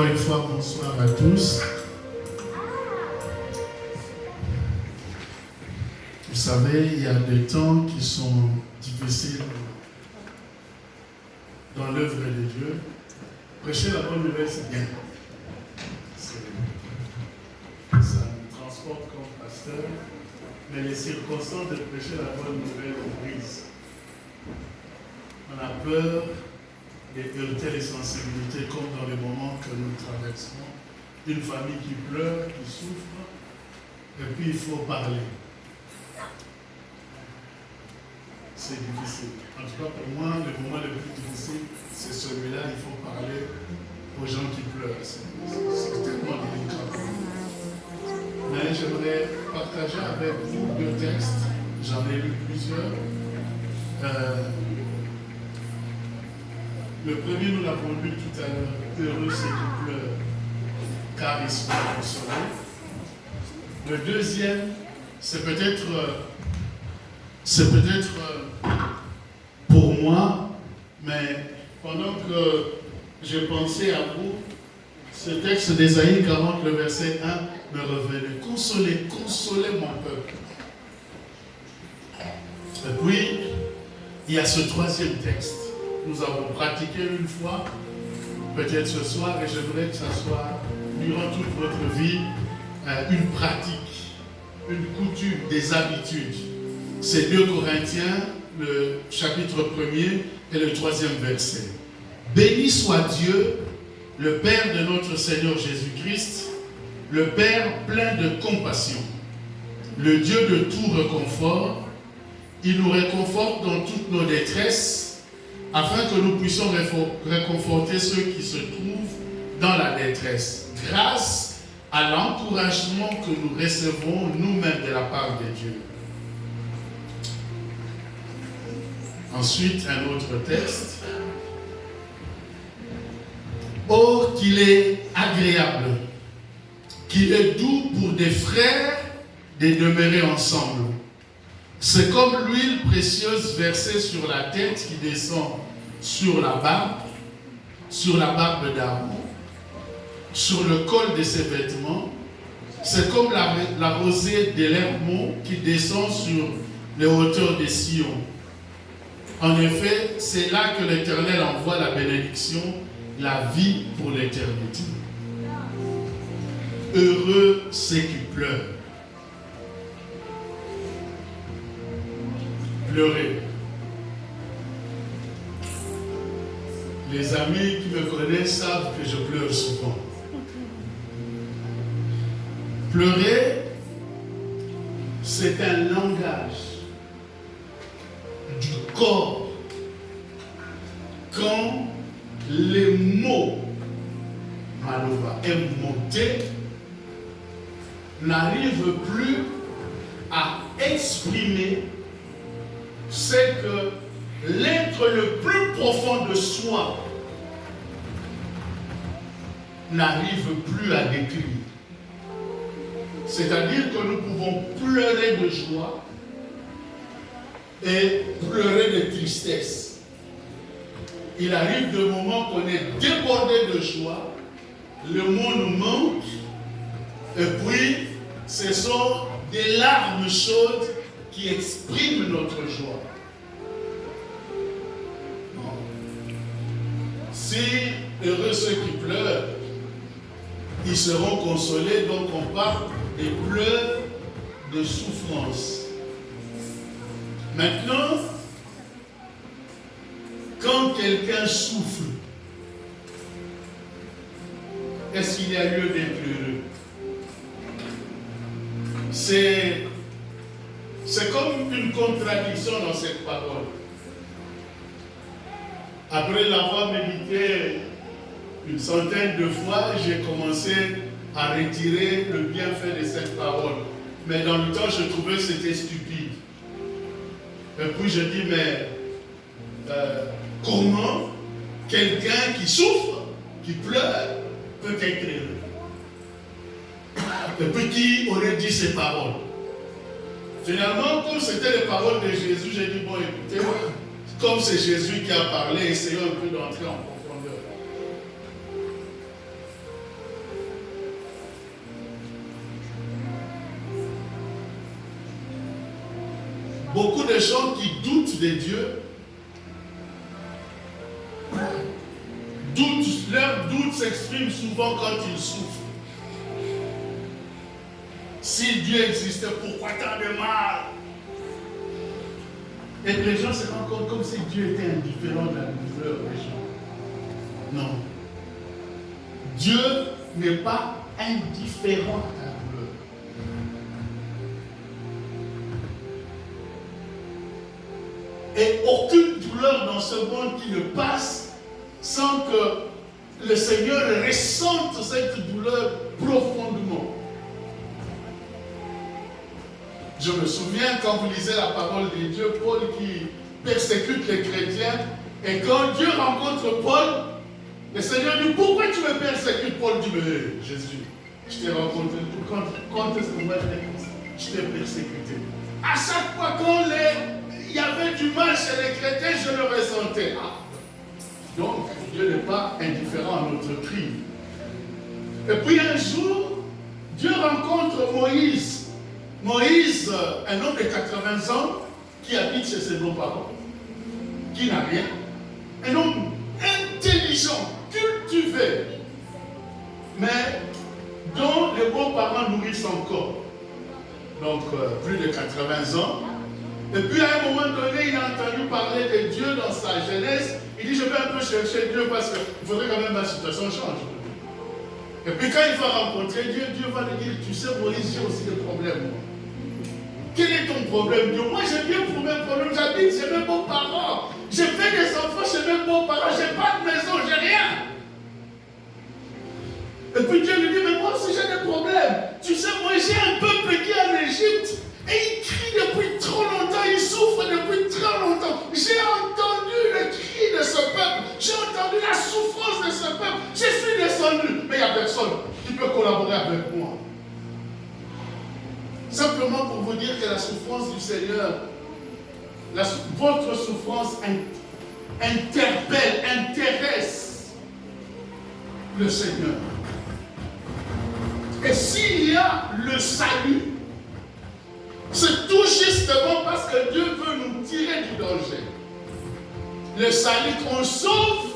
Encore une fois, bonsoir à tous. Vous savez, il y a des temps qui sont difficiles dans l'œuvre de Dieu. Prêcher la bonne nouvelle, c'est bien. Ça nous transporte comme pasteur, mais les circonstances de prêcher la bonne nouvelle nous brisent. On a peur de heurter les sensibilités comme dans les moments que nous traversons. Une famille qui pleure, qui souffre, et puis il faut parler. C'est difficile. En tout cas, pour moi, le moment le plus difficile, c'est celui-là. Il faut parler aux gens qui pleurent. C'est tellement délicat. Mais j'aimerais partager avec vous deux textes. J'en ai lu plusieurs. Le premier, nous l'avons lu tout à l'heure. Heureux ceux qui pleurent, car ils seront consolés. Le deuxième, c'est peut-être pour moi, mais pendant que j'ai pensé à vous, ce texte d'Ésaïe 40, le verset 1 me revenait. Consolez, consolez mon peuple. Et puis, il y a ce troisième texte. Nous avons pratiqué une fois, peut-être ce soir, et j'aimerais que ça soit, durant toute votre vie, une pratique, une coutume, des habitudes. C'est 2 Corinthiens, le chapitre 1er et le 3e verset. Béni soit Dieu, le Père de notre Seigneur Jésus-Christ, le Père plein de compassion, le Dieu de tout réconfort. Il nous réconforte dans toutes nos détresses, afin que nous puissions réconforter ceux qui se trouvent dans la détresse, grâce à l'encouragement que nous recevons nous-mêmes de la part de Dieu. Ensuite, un autre texte. Or qu'il est agréable, qu'il est doux pour des frères de demeurer ensemble. C'est comme l'huile précieuse versée sur la tête qui descend sur la barbe d'Aaron, sur le col de ses vêtements. C'est comme la rosée de l'Hermon qui descend sur les hauteurs de Sion. En effet, c'est là que l'Éternel envoie la bénédiction, la vie pour l'éternité. Heureux ceux qui pleurent. Pleurer. Les amis qui me connaissent savent que je pleure souvent. Pleurer, c'est un langage du corps. Quand les mots Malova émontés n'arrivent plus à exprimer ce que l'être le plus profond de soi n'arrive plus à décrire. C'est-à-dire que nous pouvons pleurer de joie et pleurer de tristesse. Il arrive de moments qu'on est débordé de joie, le mot nous manque, et puis ce sont des larmes chaudes qui expriment notre joie. Si heureux ceux qui pleurent, ils seront consolés, donc on parle des pleurs de souffrance. Maintenant, quand quelqu'un souffre, est-ce qu'il y a lieu d'être heureux? C'est comme une contradiction dans cette parole. Après l'avoir médité une centaine de fois, j'ai commencé à retirer le bienfait de cette parole. Mais dans le temps, je trouvais que c'était stupide. Et puis je dis, mais comment quelqu'un qui souffre, qui pleure, peut être heureux? Et puis qui aurait dit ces paroles? Finalement, comme c'était les paroles de Jésus, j'ai dit, bon, écoutez, comme c'est Jésus qui a parlé, essayons un peu d'entrer en profondeur. beaucoup de gens qui doutent de Dieu, leur doute s'exprime souvent quand ils souffrent. Si Dieu existait, pourquoi tant de mal? Et les gens se rendent compte comme si Dieu était indifférent de la douleur des gens. Non. Dieu n'est pas indifférent à la douleur. Et aucune douleur dans ce monde qui ne passe sans que le Seigneur ressente cette douleur profondément. Je me souviens quand vous lisez la parole de Dieu, Paul qui persécute les chrétiens, et quand Dieu rencontre Paul, le Seigneur dit, pourquoi tu me persécutes? Paul dit, mais Jésus, je t'ai rencontré, quand est-ce que moi je t'ai persécuté? À chaque fois il y avait du mal chez les chrétiens, je le ressentais. Ah. Donc, Dieu n'est pas indifférent à notre cri. Et puis un jour, Dieu rencontre Moïse. Moïse, un homme de 80 ans, qui habite chez ses beaux-parents, qui n'a rien, un homme intelligent, cultivé, mais dont les beaux-parents nourrissent son corps. Donc, plus de 80 ans. Et puis, à un moment donné, il a entendu parler de Dieu dans sa jeunesse. Il dit, je vais un peu chercher Dieu parce qu'il faudrait quand même que ma situation change. Et puis, quand il va rencontrer Dieu, Dieu va lui dire, tu sais, Moïse, j'ai aussi des problèmes, moi. Quel est ton problème, Dieu? Moi, j'ai bien pour mes problèmes. J'habite chez mes beaux-parents. J'ai fait des enfants chez mes beaux-parents. J'ai pas de maison, j'ai rien. Et puis Dieu lui dit, mais moi aussi j'ai des problèmes. Tu sais, moi j'ai un peuple qui est en Égypte. Et il crie depuis trop longtemps. Il souffre depuis très longtemps. J'ai entendu le cri de ce peuple. J'ai entendu la souffrance de ce peuple. Je suis descendu. Mais il n'y a personne qui peut collaborer avec moi. Simplement pour vous dire que la souffrance du Seigneur, votre souffrance interpelle, intéresse le Seigneur. Et s'il y a le salut, c'est tout justement parce que Dieu veut nous tirer du danger. Le salut qu'on sauve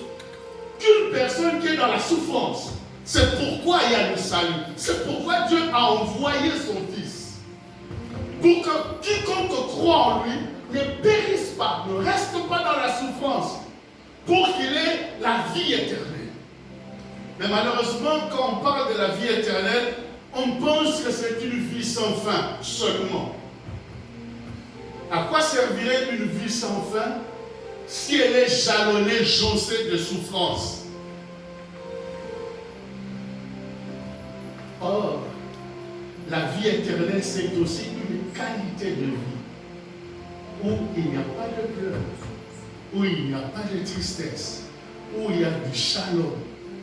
qu'une personne qui est dans la souffrance. C'est pourquoi il y a le salut. C'est pourquoi Dieu a envoyé son Fils. Pour que quiconque croit en lui ne périsse pas, ne reste pas dans la souffrance, pour qu'il ait la vie éternelle. Mais malheureusement, quand on parle de la vie éternelle, on pense que c'est une vie sans fin seulement. À quoi servirait une vie sans fin si elle est jalonnée, jauncée de souffrance? Or, la vie éternelle, c'est aussi une qualité de vie où il n'y a pas de pleurs, où il n'y a pas de tristesse, où il y a du shalom,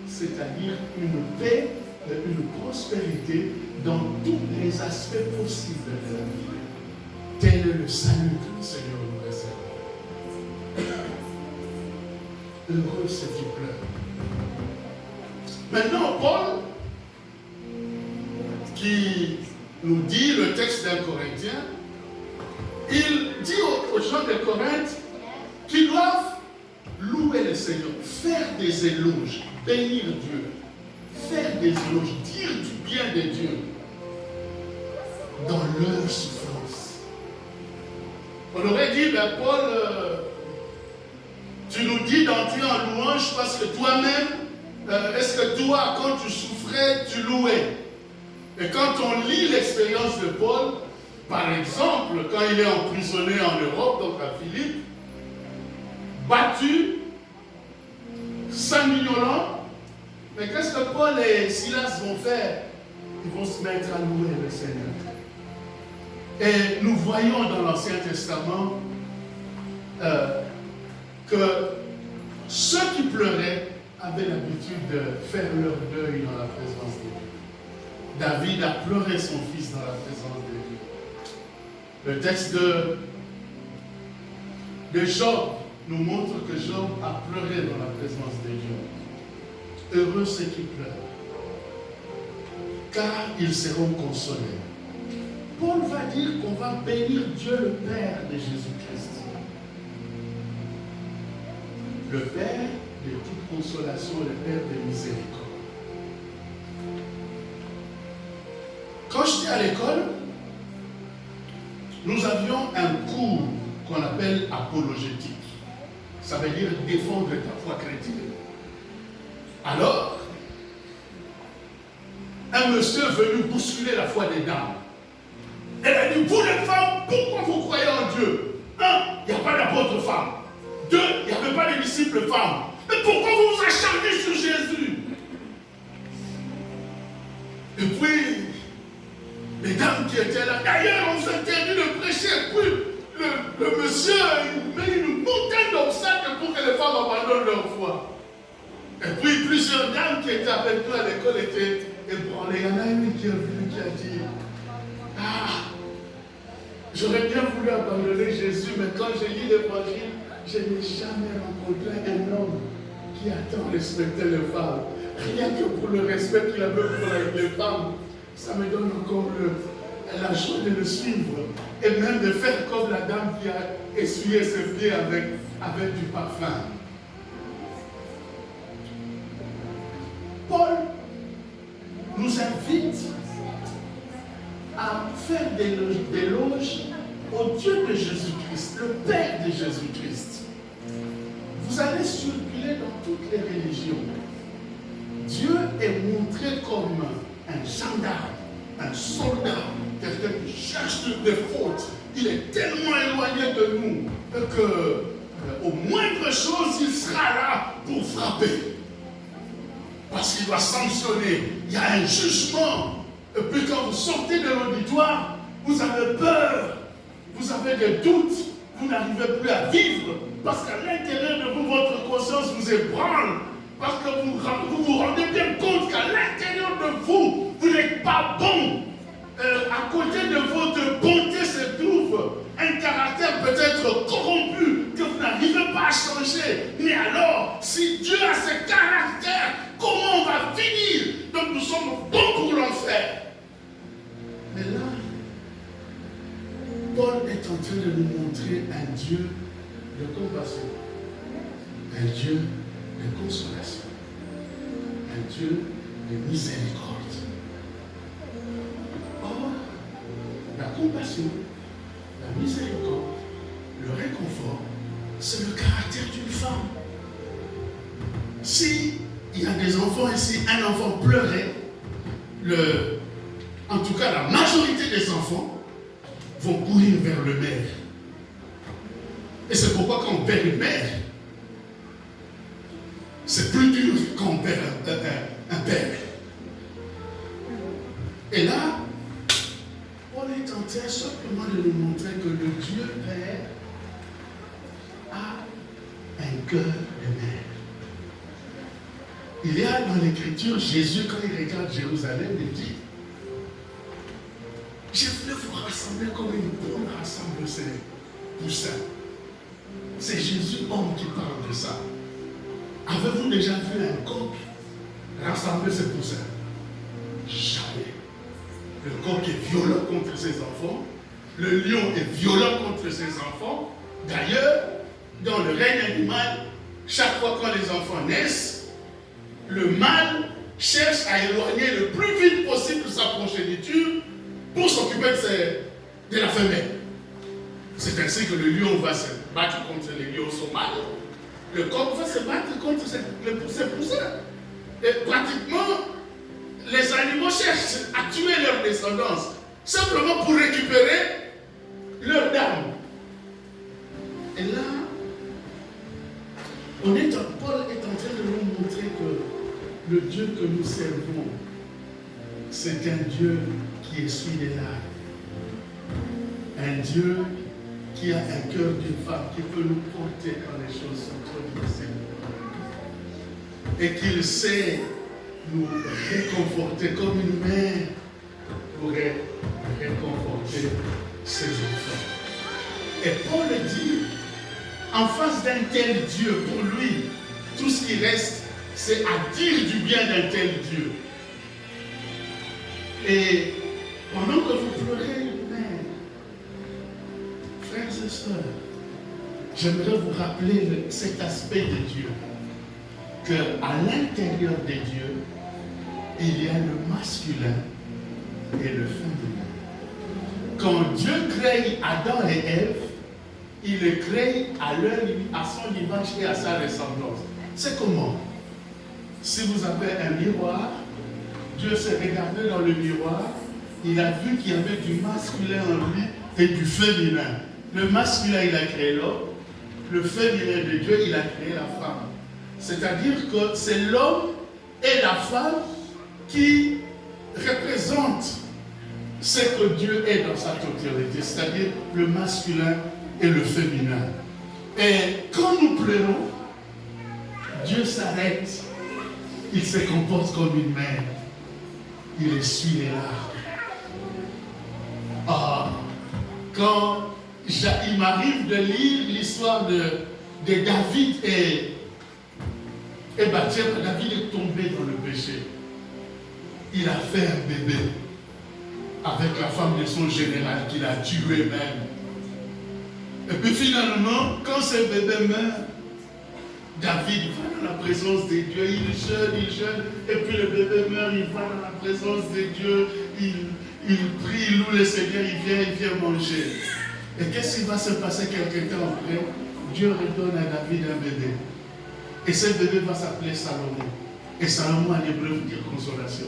c'est-à-dire une paix, une prospérité dans tous les aspects possibles de la vie. Tel est le salut que le Seigneur nous réserve. Heureux ceux qui pleurent. Maintenant, Paul, qui nous dit le texte d'un Corinthien, il dit aux gens de Corinthe qu'ils doivent louer le Seigneur, faire des éloges, bénir Dieu, faire des éloges, dire du bien de Dieu dans leur souffrance. On aurait dit, ben Paul, tu nous dis d'entrer en louange parce que toi-même, est-ce que toi, quand tu souffrais, tu louais? Et quand on lit l'expérience de Paul, par exemple, quand il est emprisonné en Europe, donc à Philippe, battu, sanguinolent, mais qu'est-ce que Paul et Silas vont faire? Ils vont se mettre à louer le Seigneur. Et nous voyons dans l'Ancien Testament que ceux qui pleuraient avaient l'habitude de faire leur deuil dans la présence de Dieu. David a pleuré son fils dans la présence de Dieu. Le texte de Job nous montre que Job a pleuré dans la présence de Dieu. Heureux ceux qui pleurent, car ils seront consolés. Paul va dire qu'on va bénir Dieu le Père de Jésus-Christ. Le Père de toute consolation, le Père de miséricorde. Quand j'étais à l'école, nous avions un cours qu'on appelle apologétique. Ça veut dire défendre ta foi chrétienne. Alors, un monsieur est venu bousculer la foi des dames. Elle a dit, vous les femmes, pourquoi vous croyez en Dieu? Un, il n'y a pas d'apôtre femme. Deux, il n'y avait pas de disciples femmes. Mais pourquoi vous vous acharnez sur Jésus? Et puis, les dames qui étaient là, d'ailleurs, on s'interdit de prêcher. Et puis, le monsieur, il met une montagne d'obstacles pour que les femmes abandonnent leur foi. Et puis, plusieurs dames qui étaient avec nous à l'école étaient ébranlées. Il y en a une qui est venue qui a dit, ah, j'aurais bien voulu abandonner Jésus, mais quand j'ai lu l'évangile, je n'ai jamais rencontré un homme qui a tant respecté les femmes. Rien que pour le respect qu'il avait pour les femmes, ça me donne encore la joie de le suivre. Et même de faire comme la dame qui a essuyé ses pieds avec du parfum. Paul nous invite à faire des éloges au Dieu de Jésus-Christ, le Père de Jésus-Christ. Vous allez circuler dans toutes les religions. Dieu est montré comme un gendarme, un soldat, quelqu'un qui cherche des fautes. Il est tellement éloigné de nous que, au moindre chose, il sera là pour frapper. Parce qu'il doit sanctionner. Il y a un jugement. Et puis quand vous sortez de l'auditoire, vous avez peur. Vous avez des doutes. Vous n'arrivez plus à vivre. Parce qu'à l'intérieur de vous, votre conscience vous ébranle. Parce que vous vous rendez bien compte qu'à l'intérieur de vous, vous n'êtes pas bon. À côté de votre bonté se trouve un caractère peut-être corrompu que vous n'arrivez pas à changer. Mais alors, si Dieu a ce caractère, comment on va finir? Donc nous sommes bons pour l'enfer. Mais là, Paul est en train de nous montrer un Dieu de compassion, un Dieu de consolation, un Dieu de miséricorde. Or, la compassion, la miséricorde, le réconfort, c'est le caractère d'une femme. Si il y a des enfants ici, un enfant pleurait, en tout cas la majorité des enfants vont courir vers le mère. Et c'est pourquoi quand on perd une mère, c'est plus dur quand on perd un père. Et là, on est en train simplement de nous montrer que le Dieu Père a un cœur de mère. Il y a dans l'Écriture, Jésus, quand il regarde Jérusalem, il dit, je voulais vous rassembler comme une poule rassemble ses poussins. C'est Jésus, homme, qui parle de ça. Avez-vous déjà vu un coq rassembler ses poussins? Jamais. Le coq est violent contre ses enfants. Le lion est violent contre ses enfants. D'ailleurs, dans le règne animal, chaque fois quand les enfants naissent, le mâle cherche à éloigner le plus vite possible sa progéniture pour s'occuper de la femelle. C'est ainsi que le lion va se battre contre les lions au mâle. Le coq va se battre contre ses poussins. Et pratiquement, les animaux cherchent à tuer leur descendance, simplement pour récupérer leur dame. Et là, Paul est en train de nous montrer que le Dieu que nous servons, c'est un Dieu qui essuie les larmes. Un Dieu qui a un cœur d'une femme, qui peut nous porter quand les choses sont trop difficiles. Et qu'il sait nous réconforter comme une mère pourrait réconforter ses enfants. Et Paul dit, en face d'un tel Dieu, pour lui, tout ce qui reste, c'est à dire du bien d'un tel Dieu. Et pendant que vous pleurez, et sœurs, j'aimerais vous rappeler cet aspect de Dieu, qu'à l'intérieur de Dieu, il y a le masculin et le féminin. Quand Dieu crée Adam et Ève, il les crée à son image et à sa ressemblance. C'est comment? Si vous avez un miroir, Dieu s'est regardé dans le miroir, il a vu qu'il y avait du masculin en lui et du féminin. Le masculin, il a créé l'homme, le féminin de Dieu, il a créé la femme. C'est-à-dire que c'est l'homme et la femme qui représentent ce que Dieu est dans sa totalité, c'est-à-dire le masculin et le féminin. Et quand nous pleurons, Dieu s'arrête, il se comporte comme une mère, il essuie les larmes. Ah, quand il m'arrive de lire l'histoire de David et Bathsheba, David est tombé dans le péché. Il a fait un bébé avec la femme de son général qu'il a tué même. Et puis finalement, quand ce bébé meurt, David va dans la présence de Dieu, il jeûne, et puis le bébé meurt, il va dans la présence de Dieu, il prie, il loue le Seigneur, il vient manger. Et qu'est-ce qui va se passer quelque temps après? Dieu redonne à David un bébé. Et ce bébé va s'appeler Salomon. Et Salomon en hébreu veut dire consolation.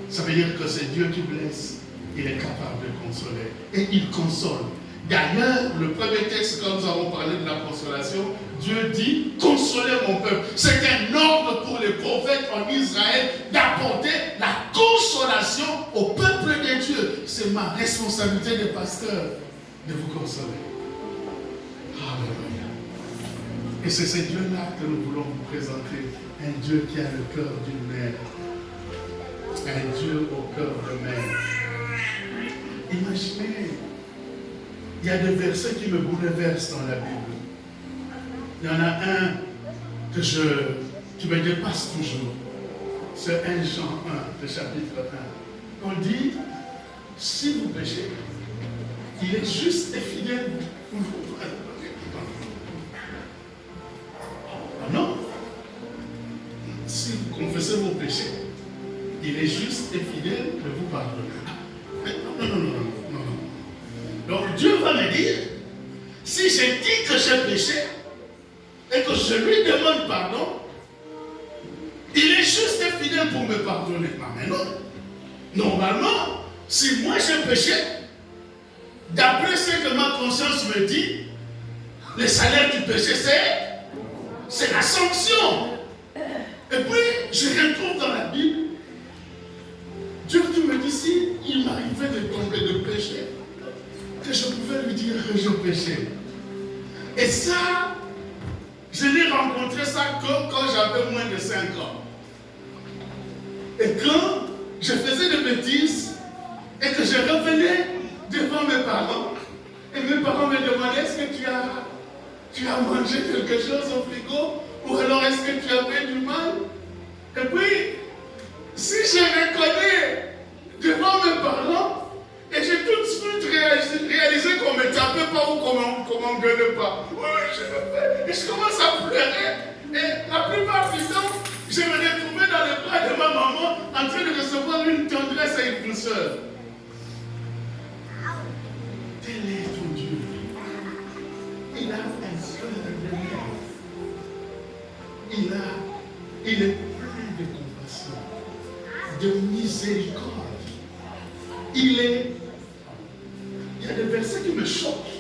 Ça veut dire que c'est Dieu qui blesse. Il est capable de consoler. Et il console. D'ailleurs, le premier texte, quand nous avons parlé de la consolation, Dieu dit, consolez mon peuple. C'est un ordre pour les prophètes en Israël d'apporter la consolation au peuple de Dieu. C'est ma responsabilité de pasteur de vous consoler. Alléluia. Et c'est ce Dieu-là que nous voulons vous présenter. Un Dieu qui a le cœur d'une mère. Un Dieu au cœur de mère. Imaginez, il y a des versets qui me bouleversent dans la Bible. Il y en a un qui me dépasse toujours. C'est 1 Jean 1, le chapitre 1. On dit, si vous péchez, il est juste et fidèle pour vous pardonner. Ah non. Si vous confessez vos péchés, il est juste et fidèle de vous pardonner. Non. Donc Dieu va me dire, si je dis que j'ai péché et que je lui demande pardon, il est juste et fidèle pour me pardonner. Mais non. Normalement, si moi j'ai péché, d'après ce que ma conscience me dit, le salaire du péché, c'est la sanction. Et puis, je retrouve dans la Bible, Dieu qui me dit, si il m'arrivait de tomber de péché, que je pouvais lui dire que je péchais. Et ça, je l'ai rencontré ça quand j'avais moins de 5 ans. Et quand je faisais des bêtises, et que je revenais devant mes parents, et mes parents me demandaient, est-ce que tu as mangé quelque chose au frigo, ou alors est-ce que tu as fait du mal? Et puis, si je reconnais devant mes parents, et j'ai tout de suite réalisé qu'on ne me tapait pas ou qu'on ne m'engueulait pas. Oui, je le fais. Et je commence à pleurer. Et la plupart du temps, je me retrouvais dans les bras de ma maman en train de recevoir une tendresse et une douceur. Tel est ton Dieu. Il a un cœur de mère. Il est plein de compassion, de miséricorde. Il y a des versets qui me choquent.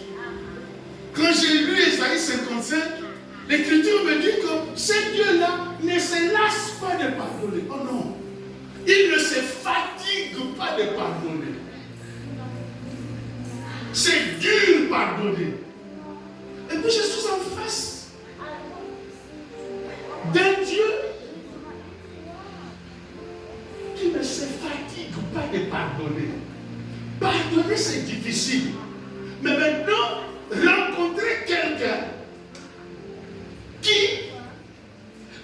Quand j'ai lu Ésaïe 55, l'Écriture me dit que ce Dieu-là ne se lasse pas de pardonner. Oh non, il ne se fatigue pas de pardonner. C'est dur pardonner. Et puis je suis en face d'un Dieu qui ne se fatigue pas de pardonner. Pardonner, c'est difficile. Mais maintenant, rencontrer quelqu'un qui,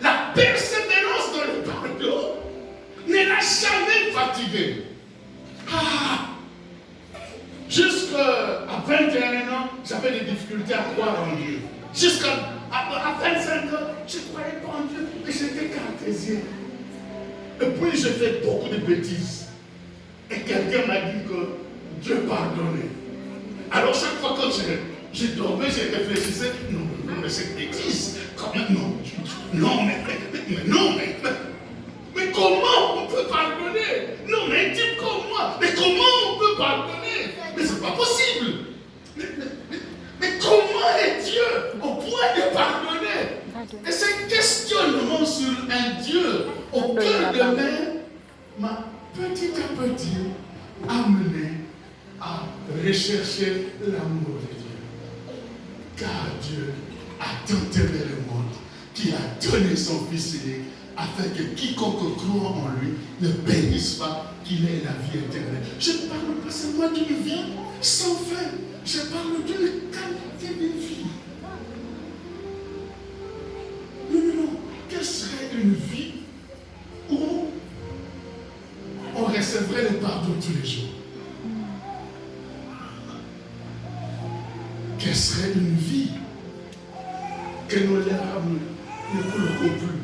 la persévérance dans le pardon, ne l'a jamais fatigué. Jusqu'à 21 ans, j'avais des difficultés à croire en Dieu. Jusqu'à 25 ans, je ne croyais pas en Dieu, mais j'étais cartésien. Et puis j'ai fait beaucoup de bêtises. Et quelqu'un m'a dit que Dieu pardonnait. Alors chaque fois que je dormais, je réfléchissais, non, mais c'est bêtise. Non, mais comment on peut pardonner? Non, mais un type comme moi, mais comment on peut pardonner? Mais c'est pas possible. Mais comment est Dieu au point de pardonner? Et ce questionnement sur un Dieu au cœur de mer m'a petit à petit amené à rechercher l'amour de Dieu. Car Dieu a tant aimé le monde qu'il a donné son Fils unique afin que quiconque croit en lui ne périsse pas, qu'il ait la vie éternelle. Je ne parle pas seulement d'une vie sans fin, je parle d'une qualité de vie. Non. Quelle serait une vie où on recevrait le pardon tous les jours? Quelle serait une vie que nos larmes ne couleront plus?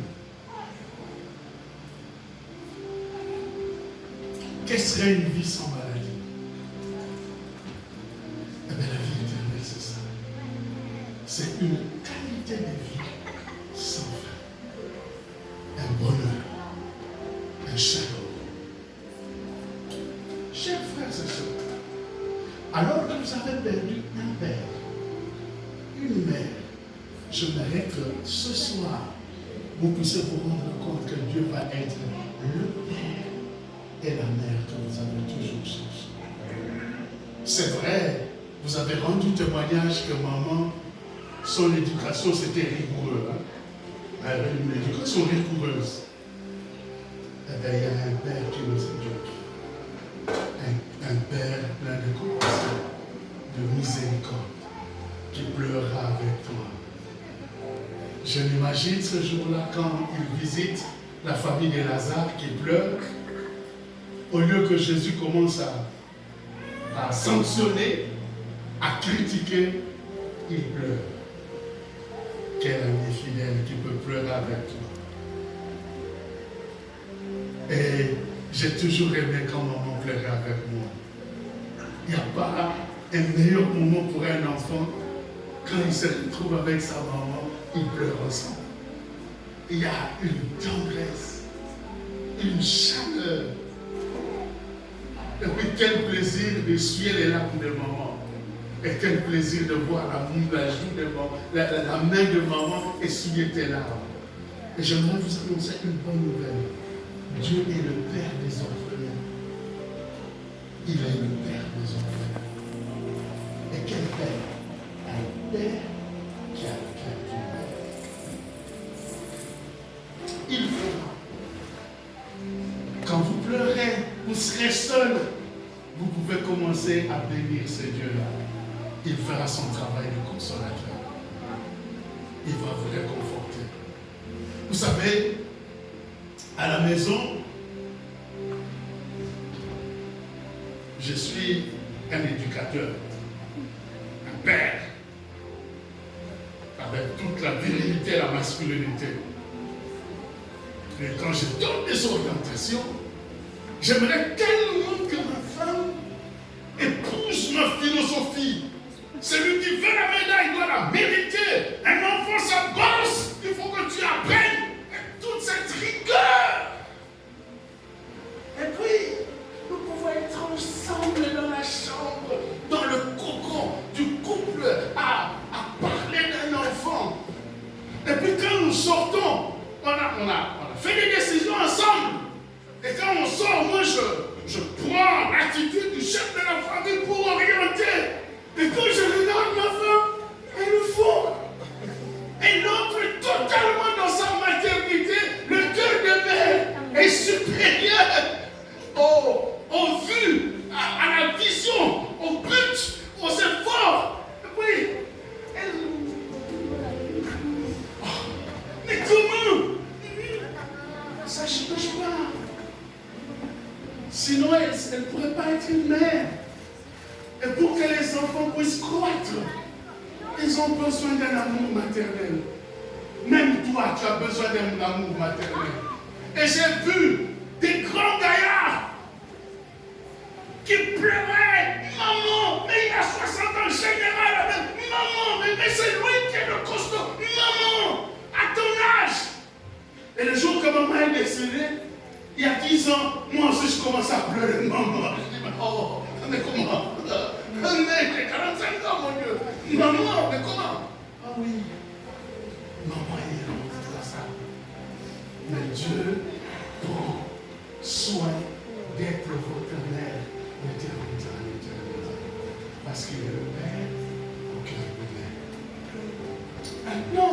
Quelle serait une vie sans maladie? Eh bien, la vie éternelle, c'est ça. C'est une qualité de vie sans fin. Un bonheur, un chaleur. Chers frères et sœurs, alors que vous avez perdu un père, une mère, j'aimerais que ce soir, vous puissiez vous rendre compte que Dieu va être le père et la mère que vous avez toujours cherché. C'est vrai, vous avez rendu témoignage que maman, son éducation c'était rigoureux. Elle avait une éducation rigoureuse. Eh bien, il y a un père qui nous éduque. Un père plein de compassion, de miséricorde, qui pleurera avec toi. Je m'imagine ce jour-là quand il visite la famille de Lazare qui pleure. Au lieu que Jésus commence à sanctionner, à critiquer, il pleure. Quel ami fidèle qui peut pleurer avec toi. Et j'ai toujours aimé quand maman pleurait avec moi. Il n'y a pas un meilleur moment pour un enfant quand il se retrouve avec sa maman, ils pleurent ensemble. Il y a une tendresse, une chaleur. Et puis quel plaisir d'essuyer les larmes de maman. Et quel plaisir de voir la joue de maman, la main de maman essuyer tes larmes. Et j'aimerais vous annoncer une bonne nouvelle. Dieu est le Père des orphelins. Il est le Père des orphelins. Et quel Père? Un Père qui a le cœur du Père. Il fera. Quand vous pleurez, vous serez seul. Vous pouvez commencer à bénir ce Dieu-là. Il fera son travail de consolateur. Il va vous réconforter. Vous savez, à la maison, je suis un éducateur, un père, avec toute la virilité et la masculinité. Et quand je donne des orientations, j'aimerais tellement que ma femme épouse ma philosophie. Celui qui veut la médaille doit la mériter. Un enfant, ça bosse. Il faut que tu apprennes toute cette rigueur. Et puis, nous pouvons être ensemble dans la chambre, dans le cocon du couple, à parler d'un enfant. Et puis quand nous sortons, on a fait des décisions ensemble. Et quand on sort, moi je prends l'attitude du chef de la famille pour orienter. Et quand je regarde ma femme, elle le faut. Et l'autre est totalement dans sa maternité. Le cœur de mère est supérieur au vu, à la vision, au but, aux efforts. Oui. Mais comment? Ça ne change pas. Sinon, elle ne pourrait pas être une mère. Et pour que les enfants puissent croître, ils ont besoin d'un amour maternel. Même toi, tu as besoin d'un amour maternel. Et j'ai vu des grands gaillards qui pleuraient. Maman, mais il a 60 ans, général. Maman, mais c'est lui qui est le costaud. Maman, à ton âge. Et le jour que maman est décédée, il y a 10 ans, moi aussi je commence à pleurer. Maman, je dis, oh, mais comment? J'ai 45 ans, mon Dieu. Maman, mais comment? Ah oui. Maman est rentrée dans ça. Mais Dieu prend soin d'être votre mère d'éternité en éternité. Parce qu'il est le Père au cœur de mère. Maintenant,